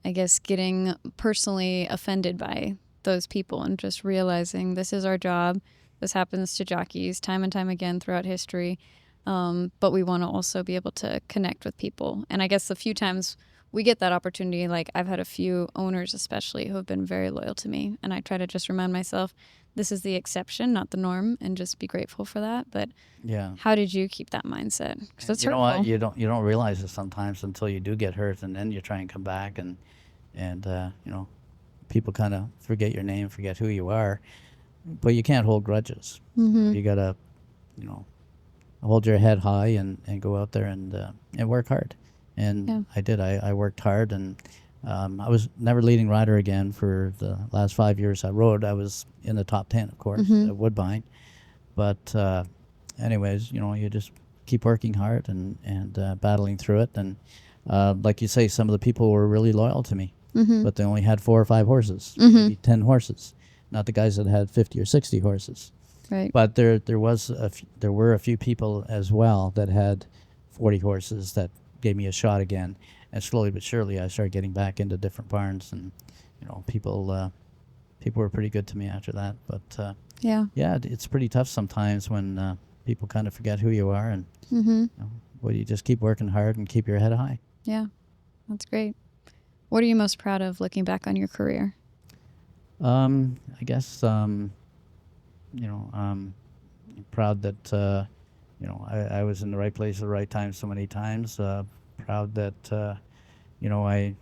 I guess, getting personally offended by those people and just realizing this is our job? This happens to jockeys time and time again throughout history. But we want to also be able to connect with people. And I guess a few times we get that opportunity. Like I've had a few owners especially who have been very loyal to me. And I try to just remind myself, this is the exception, not the norm, and just be grateful for that. But how did you keep that mindset? Because it's hurtful. You know what? You don't realize it sometimes until you do get hurt, and then you try and come back, and people kind of forget your name, forget who you are. But you can't hold grudges. You gotta, hold your head high and go out there and work hard. And I did. I worked hard, and I was never leading rider again for the last 5 years I rode. I was in the top 10, of course, at Woodbine. But anyways, you just keep working hard and battling through it. And like you say, some of the people were really loyal to me, but they only had 4 or 5 horses, maybe 10 horses, not the guys that had 50 or 60 horses. Right. But there were a few people as well that had 40 horses that gave me a shot again. And slowly but surely, I started getting back into different barns, and people were pretty good to me after that. But it's pretty tough sometimes when people kind of forget who you are, and you just keep working hard and keep your head high. Yeah, that's great. What are you most proud of looking back on your career? I guess proud that I was in the right place at the right time so many times. Proud that I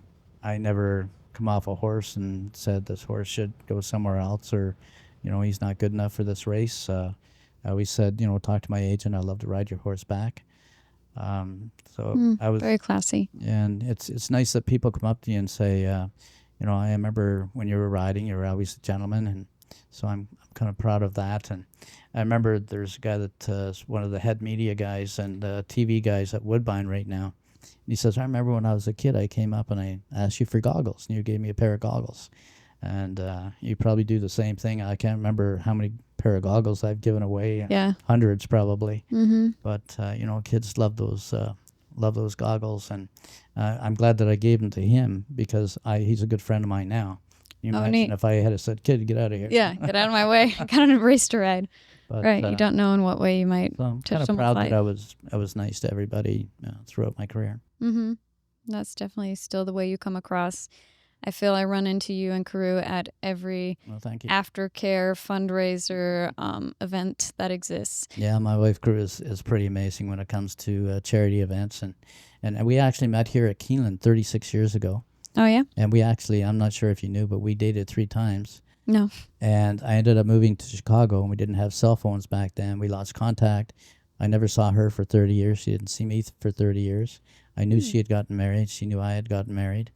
never come off a horse and said this horse should go somewhere else, or he's not good enough for this race. I always said, talk to my agent, I'd love to ride your horse back. So I was very classy. And it's nice that people come up to you and say, I remember when you were riding, you were always a gentleman, and so I'm kind of proud of that. And I remember there's a guy that's one of the head media guys and TV guys at Woodbine right now. And he says, I remember when I was a kid, I came up and I asked you for goggles, and you gave me a pair of goggles. And you probably do the same thing. I can't remember how many pair of goggles I've given away. Yeah. Hundreds probably. Mm-hmm. But kids love those goggles, and I'm glad that I gave them to him because he's a good friend of mine now. You imagine neat. if I had said, "Kid, get out of here." Yeah, get out of my way. I got on a race to ride. But, Right, you don't know in what way you might So I'm touch kind of someone's proud life. that I was nice to everybody throughout my career. Mm-hmm. That's definitely still the way you come across. I feel I run into you and Carew at every Well, thank you. aftercare fundraiser event that exists. Yeah, my wife crew is pretty amazing when it comes to charity events, and we actually met here at Keeneland 36 years ago. Oh, yeah? And we actually, I'm not sure if you knew, but we dated 3 times. No. And I ended up moving to Chicago, and we didn't have cell phones back then. We lost contact. I never saw her for 30 years. She didn't see me for 30 years. I knew she had gotten married. She knew I had gotten married.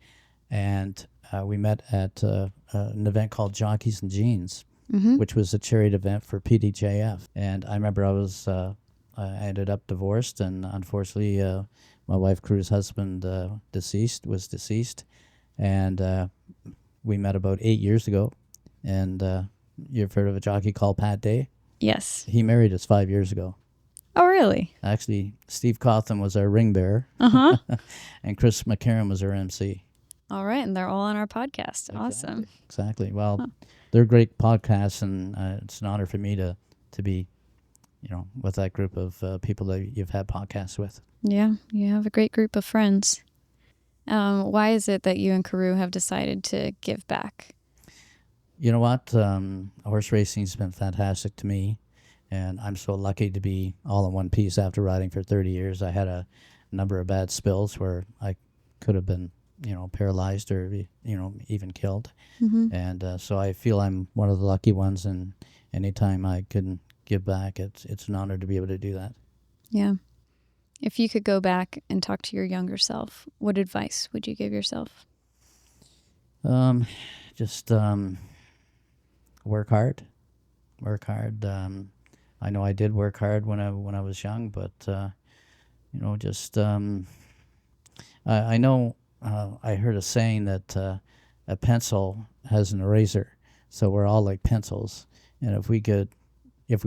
And we met at an event called Jockeys and Jeans, which was a charity event for PDJF. And I remember I ended up divorced, and unfortunately, my wife Crew's husband was deceased. And we met about 8 years ago. And you've heard of a jockey called Pat Day? Yes. He married us 5 years ago. Oh, really? Actually, Steve Cawthon was our ring bearer. Uh-huh. And Chris McCarron was our MC. All right, and they're all on our podcast. Awesome. Exactly. Well, they're great podcasts, and it's an honor for me to be, with that group of people that you've had podcasts with. Yeah, you have a great group of friends. Why is it that you and Carew have decided to give back? You know what? Horse racing's been fantastic to me, and I'm so lucky to be all in one piece after riding for 30 years. I had a number of bad spills where I could have been paralyzed or, even killed. Mm-hmm. And so I feel I'm one of the lucky ones, and anytime I can give back, it's an honor to be able to do that. Yeah. If you could go back and talk to your younger self, what advice would you give yourself? Just work hard. Work hard. I know I did work hard when I was young, but I know. I heard a saying that a pencil has an eraser, so we're all like pencils. And if we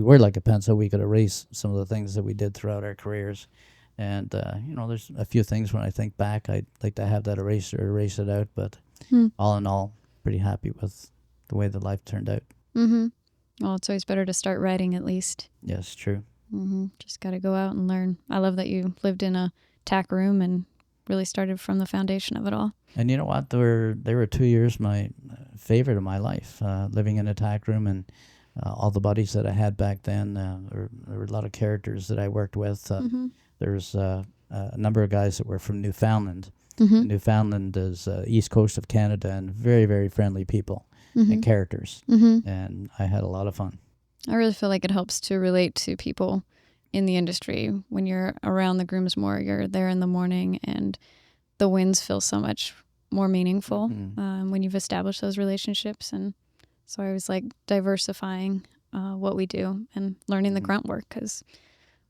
were like a pencil, we could erase some of the things that we did throughout our careers. And there's a few things when I think back, I'd like to have that eraser, erase it out. But all in all, pretty happy with the way the life turned out. Mm-hmm. Well, it's always better to start writing at least. Yes, true. Mm-hmm. Just got to go out and learn. I love that you lived in a tack room and really started from the foundation of it all. And you know what? There were 2 years my favorite of my life, living in a tack room, and all the buddies that I had back then. There were a lot of characters that I worked with. There's a number of guys that were from Newfoundland. Mm-hmm. Newfoundland is east coast of Canada, and very, very friendly people and characters. And I had a lot of fun. I really feel like it helps to relate to people in the industry. When you're around the grooms more, you're there in the morning, and the wins feel so much more meaningful when you've established those relationships. And so I was like diversifying what we do and learning the grunt work, because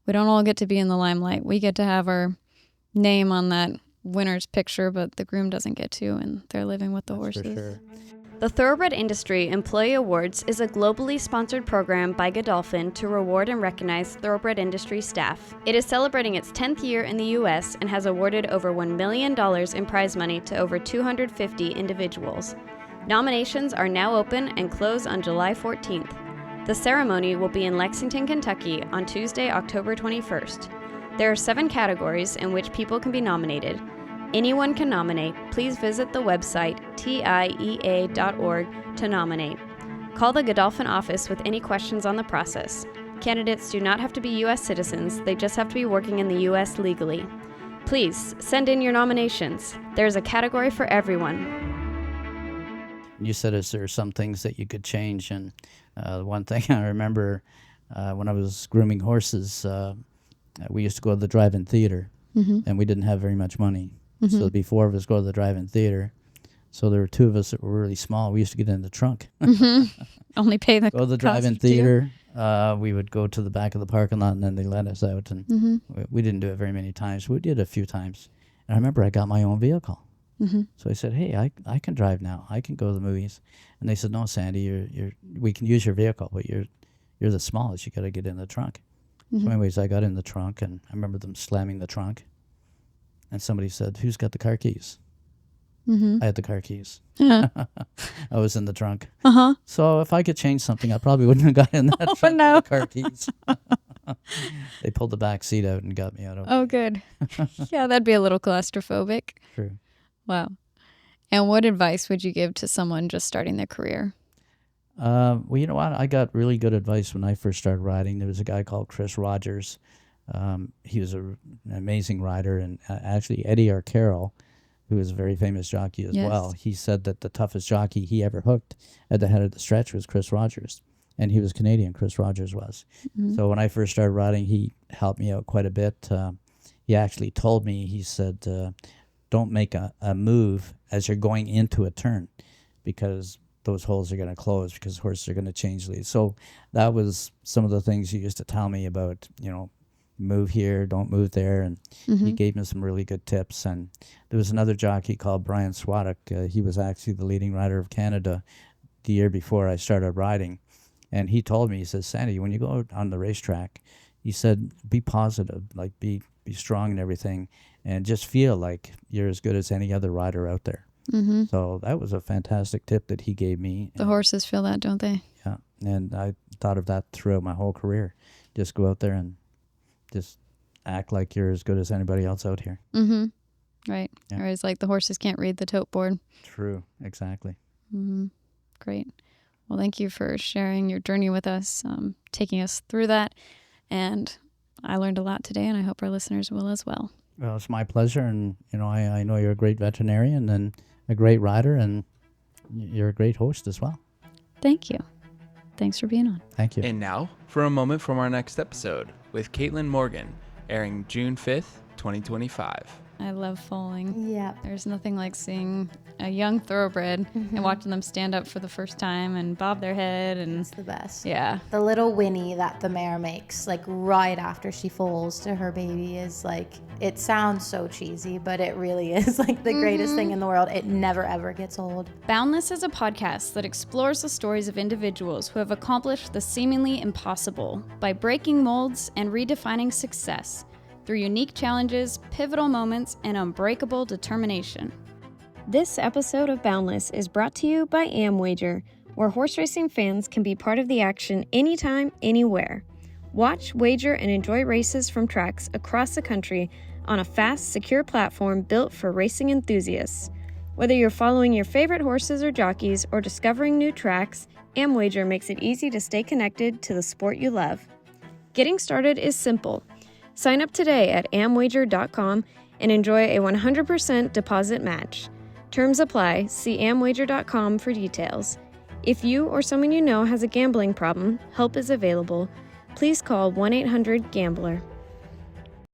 we don't all get to be in the limelight. We get to have our name on that winner's picture, but the groom doesn't get to, and they're living with the horses. For sure. The Thoroughbred Industry Employee Awards is a globally sponsored program by Godolphin to reward and recognize thoroughbred industry staff. It is celebrating its 10th year in the U.S. and has awarded over $1 million in prize money to over 250 individuals. Nominations are now open and close on July 14th. The ceremony will be in Lexington, Kentucky on Tuesday, October 21st. There are 7 categories in which people can be nominated. Anyone can nominate. Please visit the website tiea.org to nominate. Call the Godolphin office with any questions on the process. Candidates do not have to be U.S. citizens, they just have to be working in the U.S. legally. Please send in your nominations. There's a category for everyone. You said there are some things that you could change, and one thing I remember when I was grooming horses, we used to go to the drive-in theater, and we didn't have very much money. So there'd be 4 of us go to the drive-in theater. So there were 2 of us that were really small. We used to get in the trunk. Only pay the go to the drive-in theater. We would go to the back of the parking lot, and then they let us out. And we didn't do it very many times. We did it a few times. And I remember I got my own vehicle. So I said, hey, I can drive now. I can go to the movies. And they said, no, Sandy, we can use your vehicle, but you're the smallest. You got to get in the trunk. So anyways, I got in the trunk, and I remember them slamming the trunk. And somebody said, who's got the car keys? I had the car keys. I was in the trunk. So if I could change something, I probably wouldn't have got in that trunk with the car keys. They pulled the back seat out and got me out of it. Oh, good. Yeah, that'd be a little claustrophobic. True. Wow. And what advice would you give to someone just starting their career? Well, you know what? I got really good advice when I first started riding. There was a guy called Chris Rogers. He was an amazing rider. And actually, Eddie Arcaro, who is a very famous jockey as well, he said that the toughest jockey he ever hooked at the head of the stretch was Chris Rogers. And he was Canadian, Chris Rogers was. So when I first started riding, he helped me out quite a bit. He actually told me, he said, don't make a move as you're going into a turn, because those holes are going to close, because horses are going to change leads. So that was some of the things he used to tell me about, move here, don't move there. And he gave me some really good tips. And there was another jockey called Brian Swadek. He was actually the leading rider of Canada the year before I started riding. And he told me, he says, Sandy, when you go out on the racetrack, he said, be positive, like be strong and everything, and just feel like you're as good as any other rider out there. So that was a fantastic tip that he gave me. The horses feel that, don't they? Yeah, and I thought of that throughout my whole career. Just go out there and just act like you're as good as anybody else out here. Right. Yeah. Or it's like the horses can't read the tote board. True, exactly. Great. Well, thank you for sharing your journey with us, taking us through that. And I learned a lot today, and I hope our listeners will as well. Well, it's my pleasure. And, I know you're a great veterinarian and a great rider, and you're a great host as well. Thank you. Thanks for being on. Thank you. And now for a moment from our next episode with Caitlin Morgan, airing June 5th, 2025. I love foaling. Yeah. There's nothing like seeing a young thoroughbred and watching them stand up for the first time and bob their head. And It's the best. yeah. The little whinny that the mare makes, like right after she foals to her baby, is like, it sounds so cheesy, but it really is like the greatest thing in the world. It never, ever gets old. Boundless is a podcast that explores the stories of individuals who have accomplished the seemingly impossible by breaking molds and redefining success through unique challenges, pivotal moments, and unbreakable determination. This episode of Boundless is brought to you by Amwager, where horse racing fans can be part of the action anytime, anywhere. Watch, wager, and enjoy races from tracks across the country on a fast, secure platform built for racing enthusiasts. Whether you're following your favorite horses or jockeys or discovering new tracks, Amwager makes it easy to stay connected to the sport you love. Getting started is simple. Sign up today at amwager.com and enjoy a 100% deposit match. Terms apply. See amwager.com for details. If you or someone you know has a gambling problem, help is available. Please call 1-800-GAMBLER.